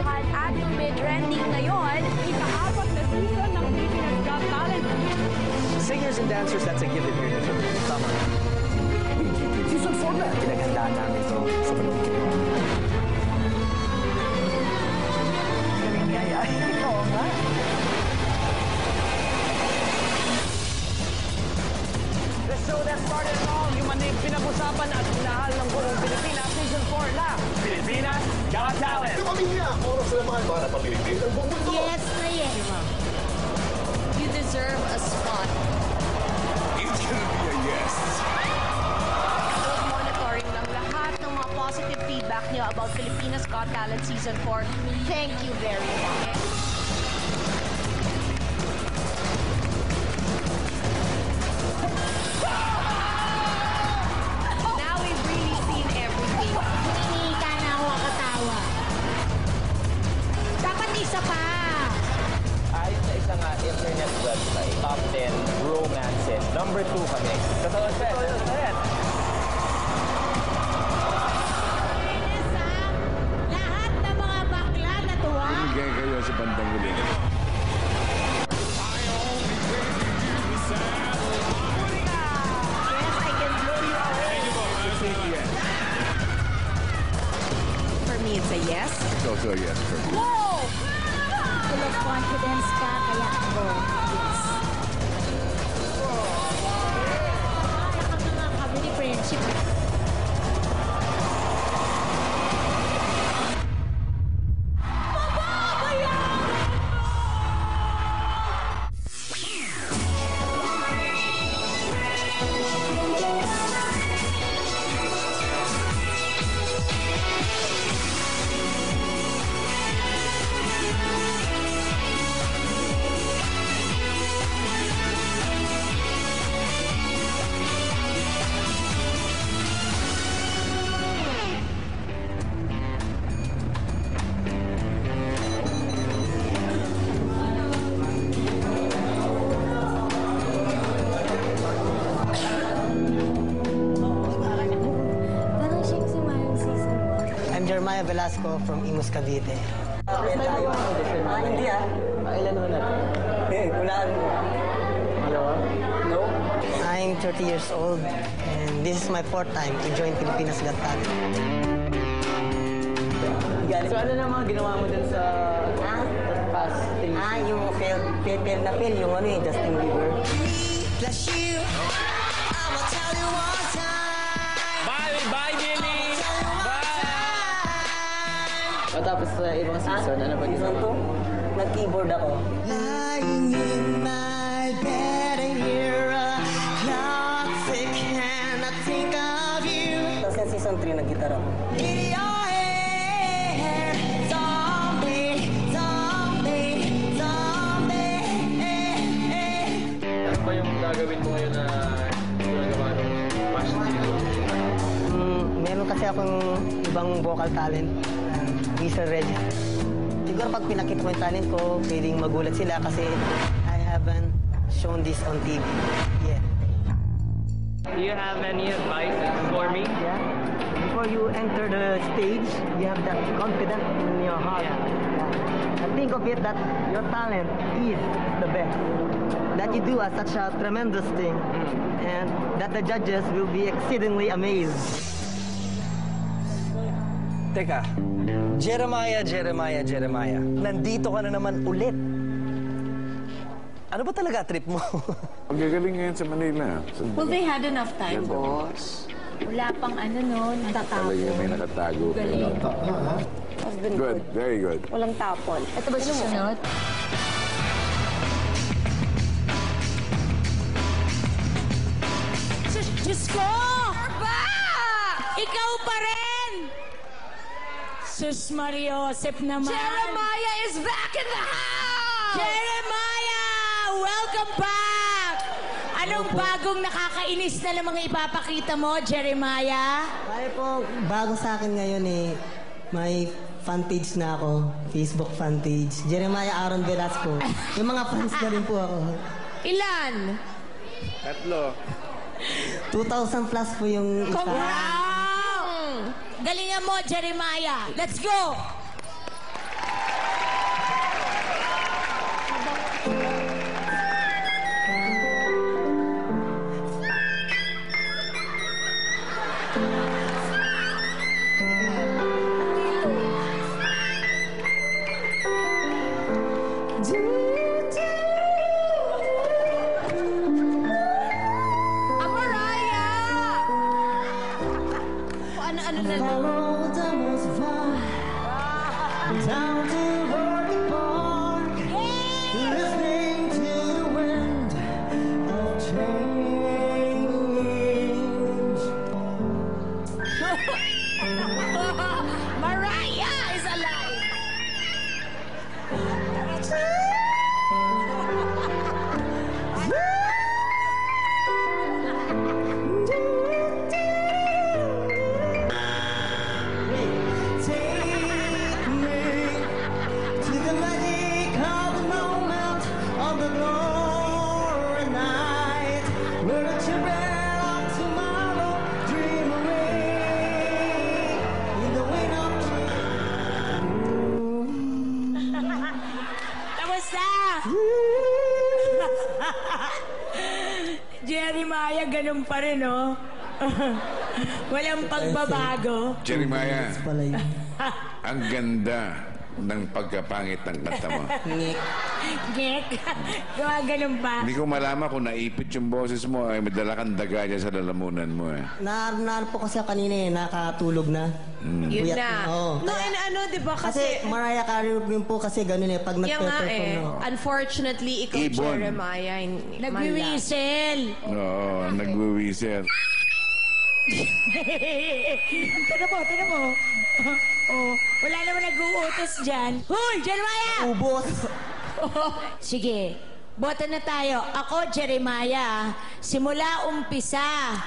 interviewhan at mid-trending ngayon, ika-4 na season ng Philippines Got Talent. Singers and dancers, that's a given here in the Philippines. Tama. Season 4 na. Pinaghandaan namin ito sa Philippines. Galing niya yan. Oo nga. The show that started it all, yung manib pinag-usapan at minahal ng buong Pilipinas, Season 4 na Pilipinas Got Talent. Yung kami niya, oras na mga para pa Pilipinas. Yes na yes. You deserve a spot. It's gonna be a yes. Monitoring ng lahat ng mga positive feedback niyo about Filipinas Got Talent Season 4. Thank you very much. Now we've really seen everything. Hindi ka na ako katawa. Dapat isa pa. Ayon sa isang internet website, top 10 romances. Number 2 kami. Totoo siya. Lahat ng mga bakla natuwa. Bumigay kayo sa bandang huli. Yes, I can blow you away. For me, it's a yes. It's also a yes for me. Whoa! Full of confidence ka, kaya ako, yes. Kaya ka nga kami ni friendship. I'm Jeremiah Velasco from Imus, Cavite. Hindi Ilan mo na? Wala. No? I'm 30 years old and this is my 4th time to join Pilipinas Got Talent. So ano na mga ginawa mo dun sa past things? Yung fail na fail, yung ano Justin Bieber. Bless you. I will tell you one time. Bye, Jenny! Tapos sa ibang season, ano pa season 2? Nag-keyboard ako. Lying in my bed and hear a clock tick and I think of you. Tapos sa season 3, nag-guitar ako. In your hair, zombie, zombie, zombie. Ano ba yung gagawin mo ngayon na ginagawa ng past Meron kasi akong ibang vocal talent. Visa register. Siguro pag pinakita ko yung talent ko, pwedeng magulat sila kasi I haven't shown this on TV yet. Do you have any advice for me? Yeah. Before you enter the stage, you have that confidence in your heart. Yeah. And think of it that your talent is the best. That you do such a tremendous thing. And that the judges will be exceedingly amazed. Teka, Jeremiah, nandito ka na naman ulit. Ano ba talaga trip mo? Ang gagaling ngayon sa Manila. Well, they had enough time, boss. Wala pang natatapo. Talaga may nakatago. Galing. Husband Good, very good. Walang tapon. Ito ba susunod? Diyos ko! Ikaw pa rin! Sus Mariosep naman. Jeremiah is back in the house! Jeremiah! Welcome back! Anong bagong nakakainis na lang mga ipapakita mo, Jeremiah? Ay po, bago sa akin ngayon may fan page na ako. Facebook fan page. Jeremiah Aaron Velasco. May mga fans na rin po ako. Ilan? 2,000 plus po yung isa. Wow! Galingan mo, Jeremiah. Let's go! Ang Mariah! Ano na lang. Follow the most far down to Rocky Park, listening to the wind of change. Mariah is alive! Take me to the magic of the moment of the glory night, where the children of tomorrow dream away in the wind of Tapos na! Jeremiah, ganun pa rin, oh. Walang pagbabago. Jeremiah, Pala yun. ang ganda ng pagkapangit ng kanta mo. Gek. Gawa ganun pa. Hindi ko malaman kung naipit yung boses mo ay madala kang daga dyan sa lalamunan mo eh. Naroon po kasi ako kanina eh, nakatulog na. Yun Puyat na. Oo. No, and ano, di ba? Kasi Mariah Carey rin po kasi ganun eh, pag Yan nga nagpe-perform eh. na. Unfortunately, ikaw, Ibon. Jeremiah, hindi Nagwiwisel. Oo, nagwiwisel. Tignan mo, tignan mo. Oh, wala naman nag-uutos dyan. Hoy, Jeremiah! Ubos! Sige, boto na tayo. Ako, Jeremiah, simula umpisa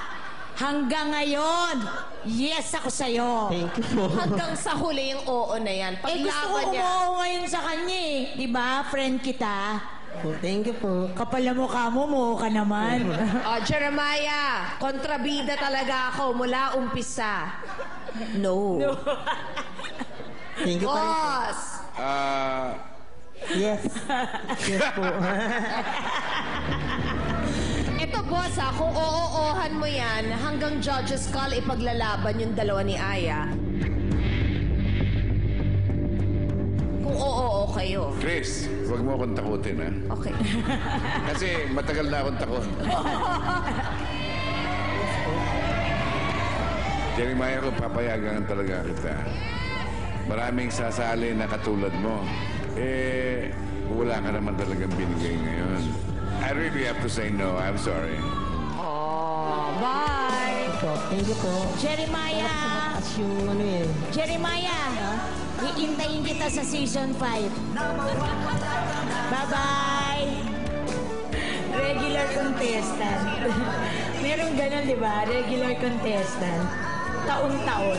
hanggang ngayon, yes ako sa'yo. Thank you po. Hanggang sa huli yung oo na yan. Eh, gusto ko Paglaban niya. umuo ngayon sa kanya eh. Diba, friend kita? Thank you po. Kapal na mukha mo, mo ka naman. Oh, Jeremiah, kontrabida talaga ako mula umpisa. No. Thank you pa rin po. Boss! Yes. Yes po. Ito, boss, kung oo-ohan mo yan, hanggang judges call ipaglalaban yung dalawa ni Aya. Kung oo kayo. Chris, huwag mo akong takutin ha. Okay. Kasi matagal na akong takot. Jeremiah, kung papayagan talaga kita. Maraming sasali na katulad mo. Eh, wala ka naman talagang binigay ngayon. I really have to say no. I'm sorry. Oh, bye! Po. Thank you po. Jeremiah! As yung ano eh. Jeremiah! Iintayin kita sa season 5. Bye-bye! Regular contestant. Merong ganun, di ba? Regular contestant. Taon-taon.